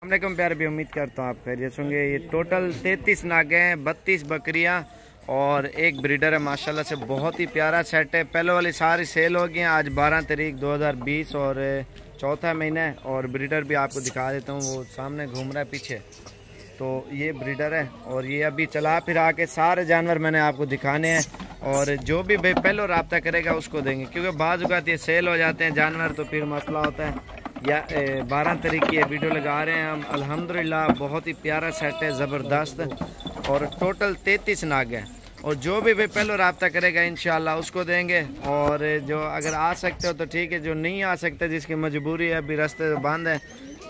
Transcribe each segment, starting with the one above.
अस्सलामुअलैकुम प्यारे भी, उम्मीद करता हूँ आप खैरियत होंगे। ये टोटल 33 नागे हैं, 32 बकरियाँ और एक ब्रीडर है। माशाल्लाह से बहुत ही प्यारा सेट है। पहले वाली सारी सेल हो गई हैं। आज 12 तारीख 2020 और चौथा महीना है। और ब्रीडर भी आपको दिखा देता हूँ, वो सामने घूम रहा है पीछे। तो ये ब्रीडर है और ये अभी चला फिरा के सारे जानवर मैंने आपको दिखाने हैं। और जो भी भाई पहले रब्ता करेगा उसको देंगे, क्योंकि बाज़ औक़ात ये सेल हो जाते हैं जानवर, तो फिर मसला होता है। या 12 तारीख की वीडियो लगा रहे हैं हम। अल्हम्दुलिल्लाह बहुत ही प्यारा सेट है, ज़बरदस्त। और टोटल 33 नाग हैं। और जो भी भाई पहले रब्ता करेगा इंशाल्लाह उसको देंगे। और जो अगर आ सकते हो तो ठीक है, जो नहीं आ सकते जिसकी मजबूरी है, अभी रास्ते बंद है,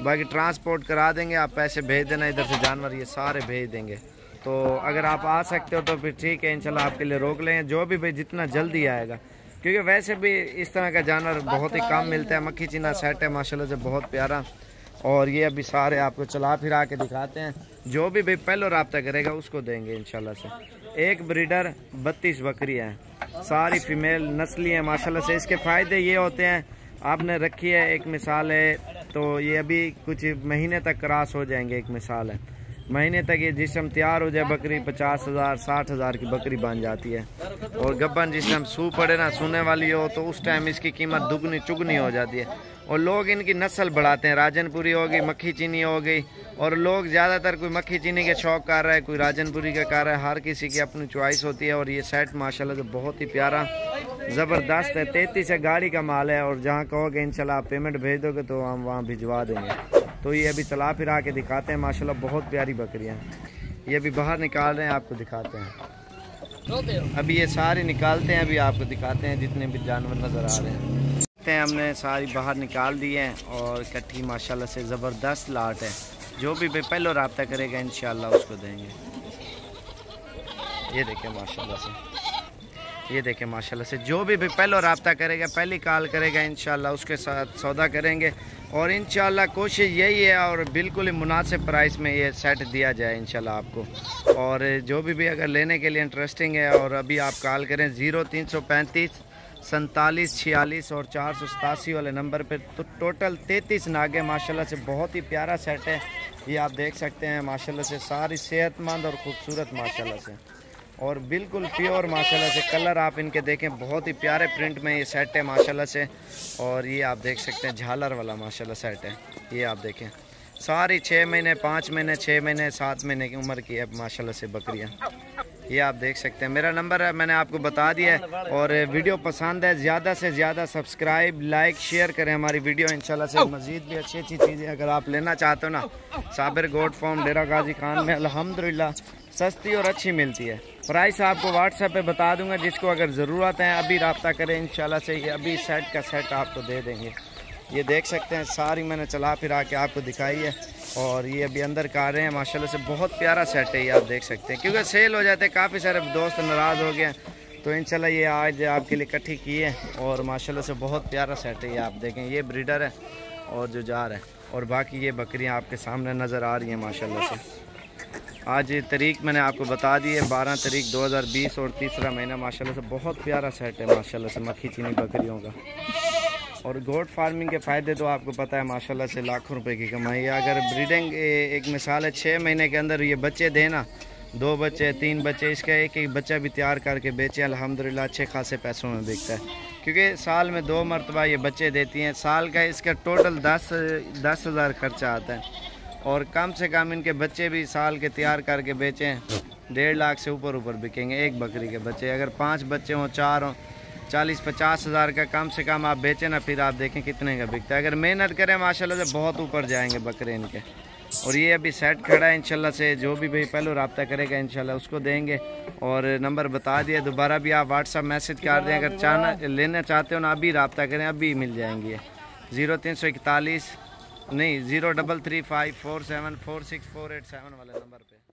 बाकी ट्रांसपोर्ट करा देंगे। आप पैसे भेज देना, इधर से जानवर ये सारे भेज देंगे। तो अगर आप आ सकते हो तो फिर ठीक है, इंशाल्लाह आपके लिए रोक लेंगे। जो भी भाई जितना जल्दी आएगा, क्योंकि वैसे भी इस तरह का जानवर बहुत ही कम मिलता है। मक्खी चीना सेट है माशाल्लाह से बहुत प्यारा। और ये अभी सारे आपको चला फिरा के दिखाते हैं। जो भी भाई पहले रब्ता करेगा उसको देंगे इंशाल्लाह से। एक ब्रीडर 32 बकरियाँ हैं, सारी फीमेल नस्ली हैं माशाल्लाह से। इसके फ़ायदे ये होते हैं, आपने रखी है एक मिसाल है, तो ये अभी कुछ महीने तक क्रॉस हो जाएंगे। एक मिसाल है, महीने तक ये जिस्म तैयार हो जाए, बकरी 50,000 60,000 की बकरी बन जाती है। और गब्बन जिस टाइम सू पड़े ना, सोने वाली हो, तो उस टाइम इसकी कीमत दुगनी चुगनी हो जाती है। और लोग इनकी नस्ल बढ़ाते हैं। राजनपुरी हो गई, मक्खी चीनी हो गई। और लोग ज़्यादातर कोई मक्खी चीनी के शौक कर रहा है, कोई राजनपुरी का कर रहा है। हर किसी की अपनी चॉइस होती है। और ये सेट माशाल्लाह से बहुत ही प्यारा ज़बरदस्त है। 33 गाड़ी का माल है। और जहाँ कहोगे इंशाल्लाह आप पेमेंट भेज दोगे तो हम वहाँ भिजवा देंगे। तो ये अभी चला फिरा के दिखाते हैं। माशाल्लाह बहुत प्यारी बकरियाँ हैं। ये अभी बाहर निकाल रहे हैं, आपको दिखाते हैं। अभी ये सारे निकालते हैं, अभी आपको दिखाते हैं जितने भी जानवर नज़र आ रहे हैं। हमने सारी बाहर निकाल दी हैं और इकट्ठी माशाल्लाह से ज़बरदस्त लाट है। जो भी पहले रब्ता करेगा इंशाल्लाह उसको देंगे। ये देखें माशाल्लाह से, ये देखें माशाल्लाह से। जो भी पहले रब्ता करेगा, पहली कॉल करेगा इंशाल्लाह उसके साथ सौदा करेंगे। और इंशाल्लाह कोशिश यही है, और बिल्कुल ही मुनासिब प्राइस में ये सेट दिया जाए इंशाल्लाह आपको। और जो भी अगर लेने के लिए इंटरेस्टिंग है, और अभी आप कॉल करें 0335 47 46 और 487 वाले नंबर पे। तो टोटल 33 नागे माशाल्लाह से बहुत ही प्यारा सेट है। ये आप देख सकते हैं माशाल्लाह से, सारी सेहतमंद और ख़ूबसूरत माशाल्लाह से, और बिल्कुल प्योर माशाल्लाह से। कलर आप इनके देखें, बहुत ही प्यारे प्रिंट में ये सेट है माशाल्लाह से। और ये आप देख सकते हैं झालर वाला माशाल्लाह सेट है। ये आप देखें, सारी 6 महीने 5 महीने 6 महीने 7 महीने की उम्र की है माशाल्लाह से बकरियाँ। ये आप देख सकते हैं। मेरा नंबर है, मैंने आपको बता दिया है। और वीडियो पसंद है, ज़्यादा से ज़्यादा सब्सक्राइब लाइक शेयर करें हमारी वीडियो। इंशाल्लाह से मज़ीद भी अच्छी अच्छी चीज़ें अगर आप लेना चाहते हो ना, साबिर गोट फार्म डेरा गाजी खान में अल्हम्दुलिल्लाह सस्ती और अच्छी मिलती है। प्राइस आपको व्हाट्सएप पे बता दूंगा, जिसको अगर ज़रूरत है अभी रब्ता करें इंशाल्लाह से। ये अभी सेट का सेट आपको दे देंगे। ये देख सकते हैं, सारी मैंने चला फिरा के आपको दिखाई है। और ये अभी अंदर का रहे हैं माशाल्लाह से, बहुत प्यारा सेट है। ये आप देख सकते हैं, क्योंकि सेल हो जाते हैं, काफ़ी सारे दोस्त नाराज़ हो गए, तो इंशाल्लाह ये आज आपके लिए इकट्ठी की है। और माशाल्लाह से बहुत प्यारा सेट है। ये आप देखें, ये ब्रीडर है और जो जार है, और बाकी ये बकरियाँ आपके सामने नज़र आ रही हैं माशाल्लाह से। आज तारीख मैंने आपको बता दी है 12 तारीख 2020 और तीसरा महीना। माशाल्लाह से बहुत प्यारा सेट है माशाल्लाह से, मक्खी चीनी बकरियों का। और गोट फार्मिंग के फ़ायदे तो आपको पता है माशाल्लाह से, लाखों रुपए की कमाई है। अगर ब्रीडिंग एक मिसाल है, 6 महीने के अंदर ये बच्चे देना, 2 बच्चे 3 बच्चे, इसका एक एक बच्चा भी तैयार करके बेचे, अल्हम्दुलिल्लाह अच्छे खासे पैसों में बिकता है। क्योंकि साल में 2 मरतबा ये बच्चे देती हैं। साल का इसका टोटल 10,000 खर्चा आता है। और कम से कम इनके बच्चे भी साल के तैयार करके बेचें, 1.5 लाख से ऊपर बिकेंगे एक बकरी के बच्चे। अगर 5 बच्चे हों, 4 हों, 40-50 हज़ार का कम से कम आप बेचें ना, फिर आप देखें कितने का बिकता है। अगर मेहनत करें माशाल्लाह से बहुत ऊपर जाएंगे बकरे इनके। और ये अभी सेट खड़ा है इंशाल्लाह से। जो भी भाई पहले रब्ता करेगा इंशाल्लाह उसको देंगे। और नंबर बता दिया, दोबारा भी आप व्हाट्सअप मैसेज कर दें। अगर लेना चाहते हो ना, अभी रब्ता करें, अभी मिल जाएंगी। 0341 नहीं 0335474648 वाले नंबर पे।